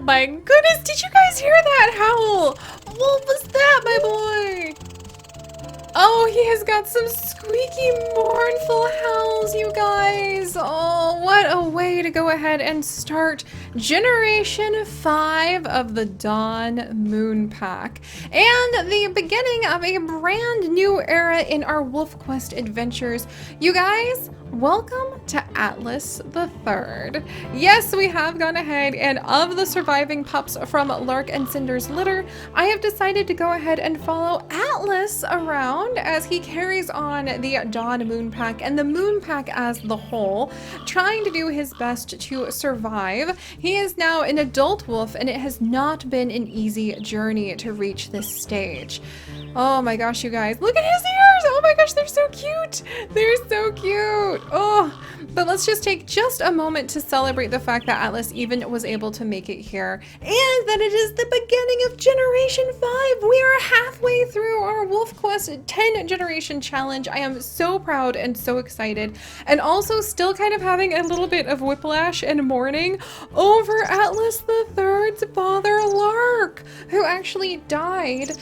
my goodness, did you guys hear that howl? What was that, my boy? Oh, he has got some squeaky, mournful howls, you guys. Oh, what a way to go ahead and start Generation 5 of the Dawn Moon Pack. And the beginning of a brand new era in our Wolf Quest adventures. You guys, welcome to Atlas the Third. Yes, we have gone ahead, and of the surviving pups from Lark and Cinder's litter, I have decided to go ahead and follow Atlas around as he carries on the Dawn Moon Pack and the Moon Pack as the whole, trying to do his best to survive. He is now an adult wolf, and it has not been an easy journey to reach this stage. Oh my gosh, you guys, look at his ears! Oh my gosh, they're so cute! They're so cute! Oh, but let's just take just a moment to celebrate the fact that Atlas even was able to make it here, and that it is the beginning of Generation 5! We are halfway through our Wolf Quest 10 Generation Challenge. I am so proud and so excited, and also still kind of having a little bit of whiplash and mourning over Atlas the Third's father, Lark, who actually died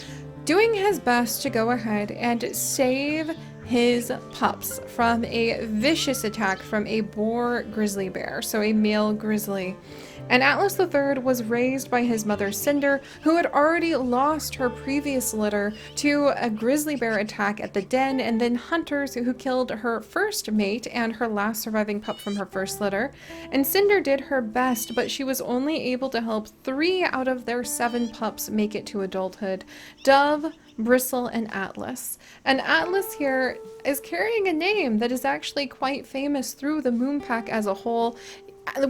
doing his best to go ahead and save his pups from a vicious attack from a boar grizzly bear, so a male grizzly. And Atlas III was raised by his mother Cinder, who had already lost her previous litter to a grizzly bear attack at the den, and then hunters who killed her first mate and her last surviving pup from her first litter. And Cinder did her best, but she was only able to help 3 out of their 7 pups make it to adulthood: Dove, Bristle, and Atlas. And Atlas here is carrying a name that is actually quite famous through the Moon Pack as a whole.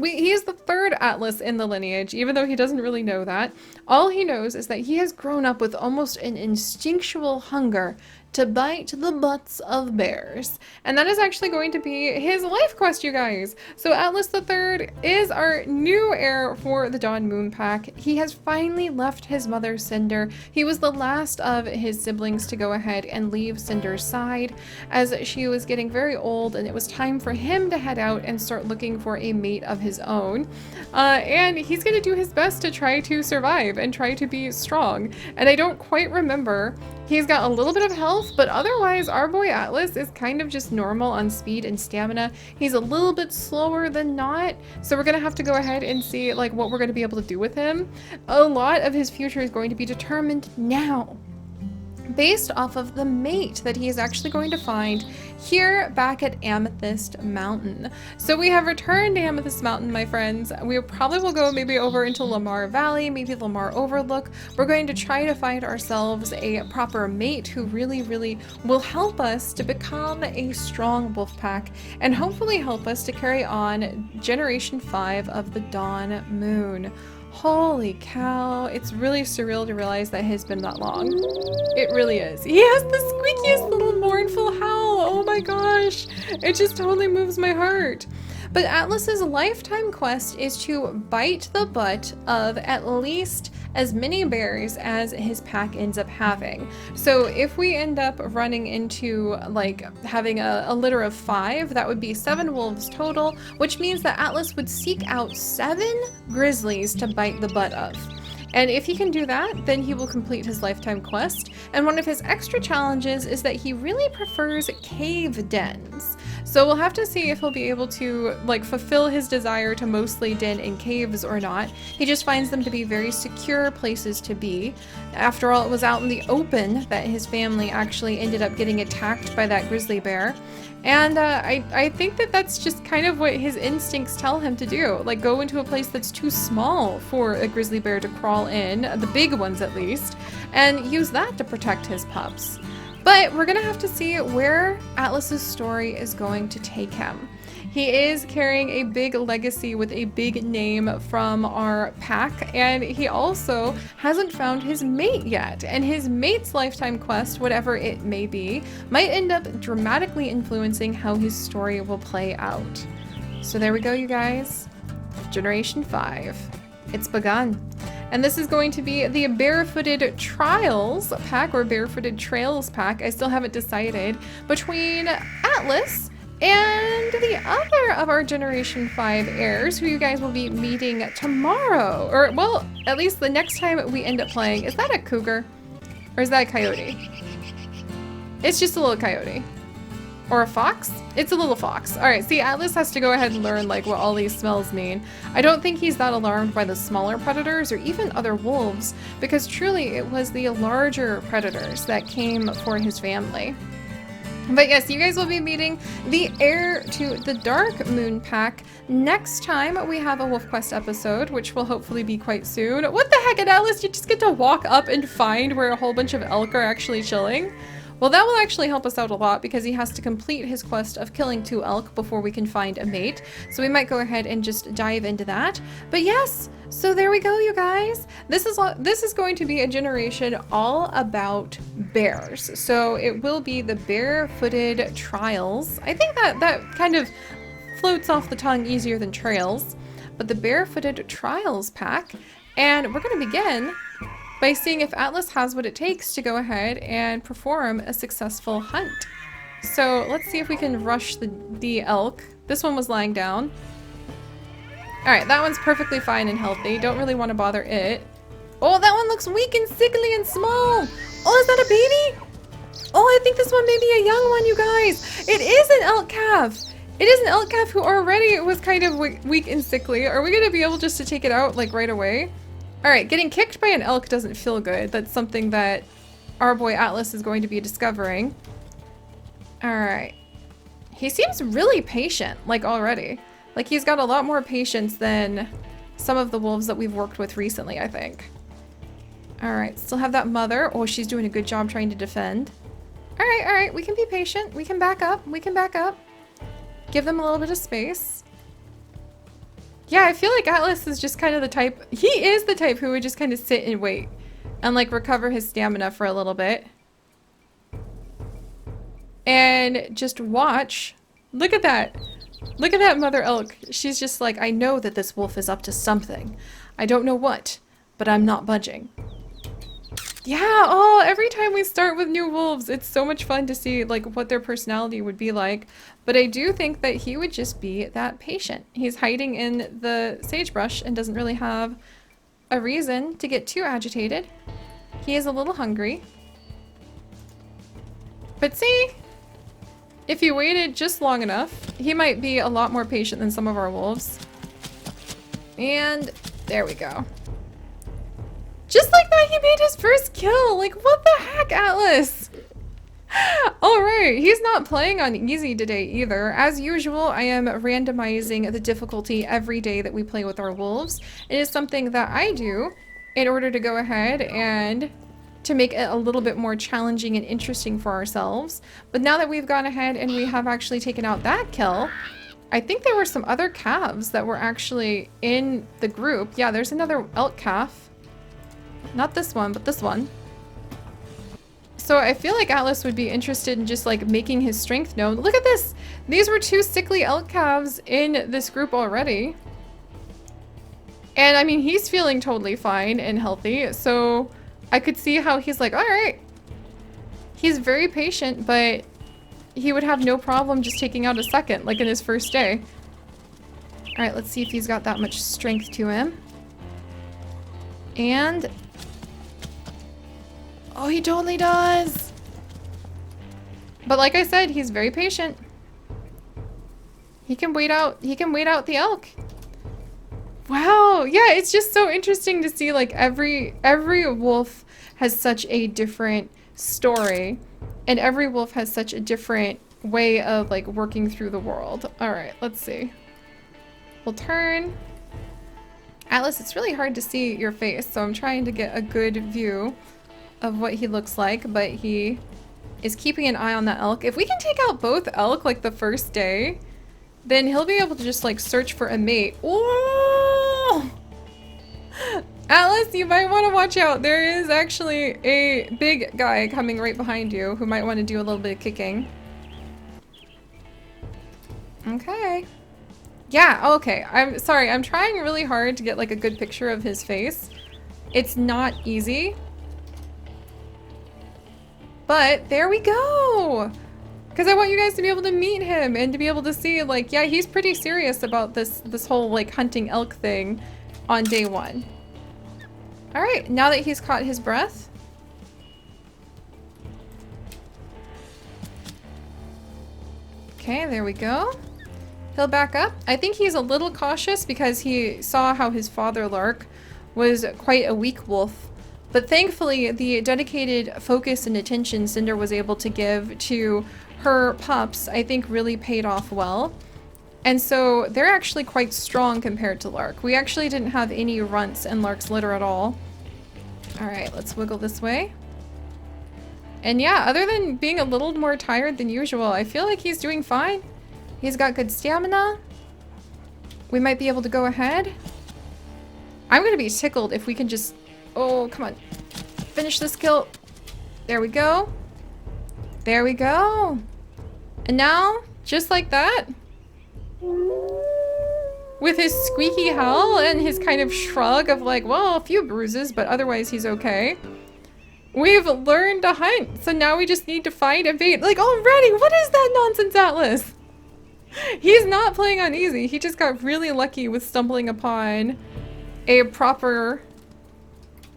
He is the 3rd Atlas in the lineage, even though he doesn't really know that. All he knows is that he has grown up with almost an instinctual hunger to bite the butts of bears. And that is actually going to be his life quest, you guys. So Atlas the Third is our new heir for the Dawn Moon Pack. He has finally left his mother Cinder. He was the last of his siblings to go ahead and leave Cinder's side, as she was getting very old, and it was time for him to head out and start looking for a mate of his own. And he's going to do his best to try to survive and try to be strong. And I don't quite remember. He's got a little bit of health, but otherwise our boy Atlas is kind of just normal on speed and stamina. He's a little bit slower than not, so we're gonna have to go ahead and see like what we're gonna be able to do with him. A lot of his future is going to be determined now, based off of the mate that he is actually going to find here back at Amethyst Mountain. So we have returned to Amethyst Mountain, my friends. We probably will go maybe over into Lamar Valley, maybe Lamar Overlook. We're going to try to find ourselves a proper mate who really will help us to become a strong wolf pack, and hopefully help us to carry on Generation 5 of the Dawn Moon. Holy cow, it's really surreal to realize that it's been that long. It really is. He has the squeakiest little mournful howl. Oh my gosh, it just totally moves my heart. But Atlas's lifetime quest is to bite the butt of at least as many bears as his pack ends up having. So if we end up running into like having a litter of 5, that would be 7 wolves total, which means that Atlas would seek out 7 grizzlies to bite the butt of. And if he can do that, then he will complete his lifetime quest. And one of his extra challenges is that he really prefers cave dens. So we'll have to see if he'll be able to like fulfill his desire to mostly den in caves or not. He just finds them to be very secure places to be. After all, it was out in the open that his family actually ended up getting attacked by that grizzly bear. And I think that that's just kind of what his instincts tell him to do. Like, go into a place that's too small for a grizzly bear to crawl in, the big ones at least, and use that to protect his pups. But we're gonna have to see where Atlas's story is going to take him. He is carrying a big legacy with a big name from our pack, and he also hasn't found his mate yet. And his mate's lifetime quest, whatever it may be, might end up dramatically influencing how his story will play out. So there we go, you guys. Generation 5. It's begun. And this is going to be the Barefooted Trials pack, or Barefooted Trails pack. I still haven't decided, between Atlas And the other of our Generation 5 heirs, who you guys will be meeting tomorrow, or well, at least the next time we end up playing. Is that a cougar? Or is that a coyote? It's just a little coyote. Or a fox? It's a little fox. All right, see, Atlas has to go ahead and learn like what all these smells mean. I don't think he's that alarmed by the smaller predators or even other wolves, because truly it was the larger predators that came for his family. But yes, you guys will be meeting the heir to the Dark Moon Pack next time we have a Wolf Quest episode, which will hopefully be quite soon. What the heck, Atlas? You just get to walk up and find where a whole bunch of elk are actually chilling? Well, that will actually help us out a lot because he has to complete his quest of killing 2 elk before we can find a mate. So we might go ahead and just dive into that. But yes, so there we go, you guys. This is going to be a generation all about bears. So it will be the Barefooted Trials. I think that kind of floats off the tongue easier than trails. But the Barefooted Trials pack. And we're going to begin by seeing if Atlas has what it takes to go ahead and perform a successful hunt. So let's see if we can rush the elk. This one was lying down. All right, that one's perfectly fine and healthy. Don't really want to bother it. Oh, that one looks weak and sickly and small. Oh, is that a baby? Oh, I think this one may be a young one, you guys. It is an elk calf. It is an elk calf who already was kind of weak and sickly. Are we gonna be able just to take it out like right away? All right, getting kicked by an elk doesn't feel good. That's something that our boy Atlas is going to be discovering. All right. He seems really patient, like already. Like he's got a lot more patience than some of the wolves that we've worked with recently, I think. All right, still have that mother. Oh, she's doing a good job trying to defend. All right, we can be patient. We can back up, Give them a little bit of space. Yeah, I feel like Atlas is just kind of the type, he is the type who would just kind of sit and wait and like recover his stamina for a little bit. And just watch. Look at that. Look at that mother elk. She's just like, I know that this wolf is up to something. I don't know what, but I'm not budging. Yeah, oh, every time we start with new wolves, it's so much fun to see like what their personality would be like. But I do think that he would just be that patient. He's hiding in the sagebrush and doesn't really have a reason to get too agitated. He is a little hungry. But see, if he waited just long enough, he might be a lot more patient than some of our wolves. And there we go. Just like that, he made his first kill. Like, what the heck, Atlas? All right, he's not playing on easy today either. As usual, I am randomizing the difficulty every day that we play with our wolves. It is something that I do in order to go ahead and to make it a little bit more challenging and interesting for ourselves. But now that we've gone ahead and we have actually taken out that kill, I think there were some other calves that were actually in the group. Yeah, there's another elk calf. Not this one, but this one. So I feel like Atlas would be interested in just like making his strength known. Look at this! These were 2 sickly elk calves in this group already. And I mean, he's feeling totally fine and healthy. So I could see how he's like, all right. He's very patient, but he would have no problem just taking out a second, like in his first day. All right, let's see if he's got that much strength to him. And oh, he totally does. But like I said, he's very patient. He can wait out the elk. Wow. Yeah, it's just so interesting to see like every wolf has such a different story and every wolf has such a different way of like working through the world. All right, let's see. We'll turn. Atlas, it's really hard to see your face, so I'm trying to get a good view of what he looks like, but he is keeping an eye on that elk. If we can take out both elk like the first day, then he'll be able to just like search for a mate. Oh! Atlas, you might want to watch out. There is actually a big guy coming right behind you who might want to do a little bit of kicking. Okay. Yeah, okay. I'm sorry. I'm trying really hard to get like a good picture of his face. It's not easy. But there we go. Because I want you guys to be able to meet him and to be able to see, like, yeah, he's pretty serious about this whole, like, hunting elk thing on day 1. All right, now that he's caught his breath. Okay, there we go. He'll back up. I think he's a little cautious because he saw how his father Lark was quite a weak wolf. But thankfully, the dedicated focus and attention Cinder was able to give to her pups, I think really paid off well. And so they're actually quite strong compared to Lark. We actually didn't have any runts in Lark's litter at all. All right, let's wiggle this way. And yeah, other than being a little more tired than usual, I feel like he's doing fine. He's got good stamina. We might be able to go ahead. I'm gonna be tickled if we can just, oh, come on. Finish this kill. There we go. There we go. And now, just like that, with his squeaky howl and his kind of shrug of like, well, a few bruises, but otherwise he's okay. We've learned to hunt, so now we just need to find a bait. Like, already, what is that nonsense, Atlas? He's not playing on easy. He just got really lucky with stumbling upon a proper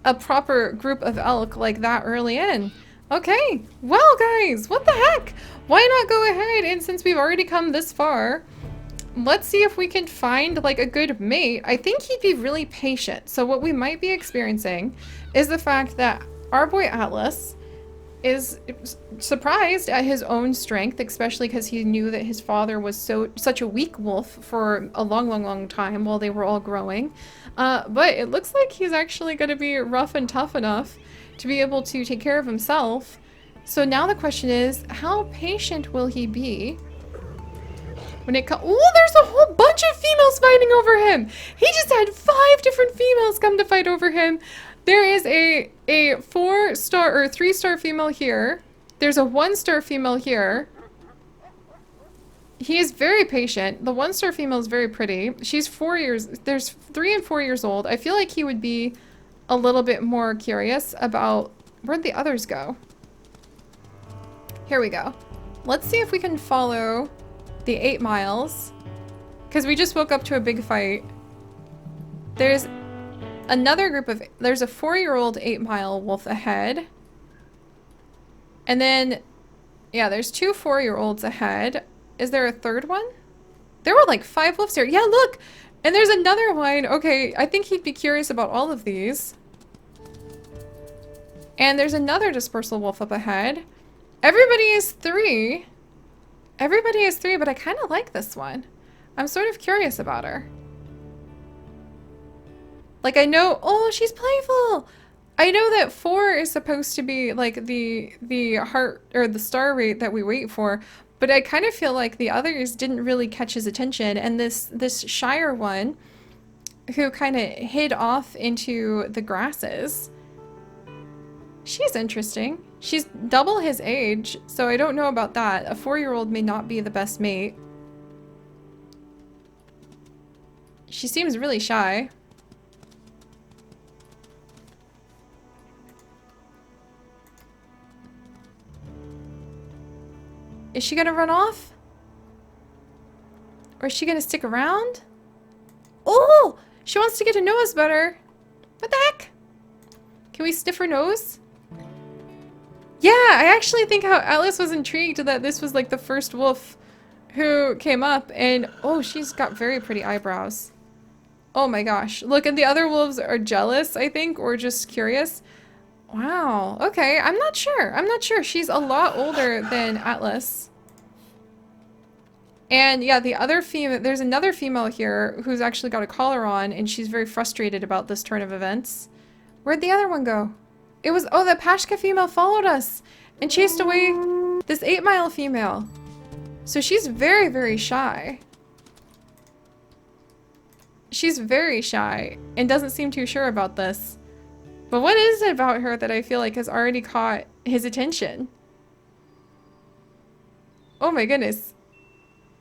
group of elk like that early in. Okay, well guys, what the heck? Why not go ahead and since we've already come this far, let's see if we can find like a good mate. I think he'd be really patient. So what we might be experiencing is the fact that our boy Atlas is surprised at his own strength, especially because he knew that his father was such a weak wolf for a long time while they were all growing. But it looks like he's actually going to be rough and tough enough to be able to take care of himself. So now the question is, how patient will he be when it comes? Oh, there's a whole bunch of females fighting over him. He just had 5 different females come to fight over him. There is a 4-star or 3-star female here. There's a 1-star female here. He is very patient. The 1-star female is very pretty. She's 4 years. There's 3 and 4 years old. I feel like he would be a little bit more curious about where'd the others go. Here we go. Let's see if we can follow the 8 miles. Because we just woke up to a big fight. There's another group of, there's a 4-year-old 8-mile wolf ahead. And then, yeah, there's 2 4-year-olds ahead. Is there a 3rd one? There were like 5 wolves here. Yeah, look! And there's another one. Okay, I think he'd be curious about all of these. And there's another dispersal wolf up ahead. Everybody is 3. Everybody is 3, but I kind of like this one. I'm sort of curious about her. Like, I know, oh, she's playful. I know that 4 is supposed to be like the heart or the star rate that we wait for, but I kind of feel like the others didn't really catch his attention. And this shyer one, who kind of hid off into the grasses, she's interesting. She's double his age, so I don't know about that. A 4-year-old may not be the best mate. She seems really shy. Is she gonna run off? Or is she gonna stick around? Oh! She wants to get to know us better. What the heck? Can we sniff her nose? Yeah, I actually think how Alice was intrigued that this was like the first wolf who came up, and oh, she's got very pretty eyebrows. Oh my gosh. Look, and the other wolves are jealous, I think, or just curious. Wow. Okay, I'm not sure. I'm not sure. She's a lot older than Atlas. And yeah, the other female, there's another female here who's actually got a collar on, and she's very frustrated about this turn of events. Where'd the other one go? It was, oh, the Pashka female followed us and chased away this 8-mile female. So she's very, very shy. She's very shy and doesn't seem too sure about this. But what is it about her that I feel like has already caught his attention? Oh my goodness.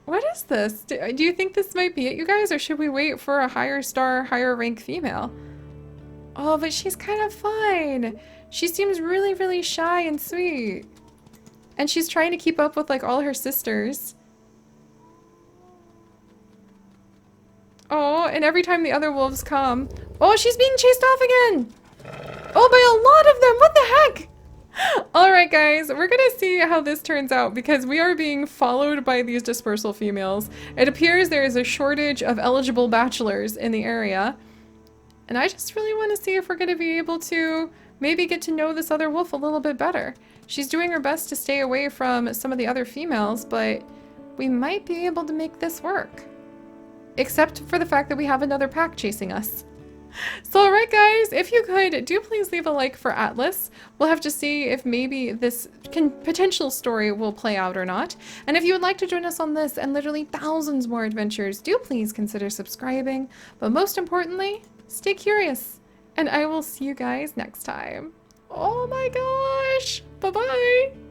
What is this? Do you think this might be it, you guys? Or should we wait for a higher star, higher rank female? Oh, but she's kind of fine. She seems really, really shy and sweet. And she's trying to keep up with like all her sisters. Oh, and every time the other wolves come... Oh, she's being chased off again! Oh, by a lot of them! What the heck? Alright guys, we're gonna see how this turns out because we are being followed by these dispersal females. It appears there is a shortage of eligible bachelors in the area. And I just really want to see if we're gonna be able to maybe get to know this other wolf a little bit better. She's doing her best to stay away from some of the other females, but we might be able to make this work. Except for the fact that we have another pack chasing us. So alright guys, if you could, do please leave a like for Atlas. We'll have to see if maybe this potential story will play out or not. And if you would like to join us on this and literally thousands more adventures, do please consider subscribing. But most importantly, stay curious. And I will see you guys next time. Oh my gosh! Bye-bye!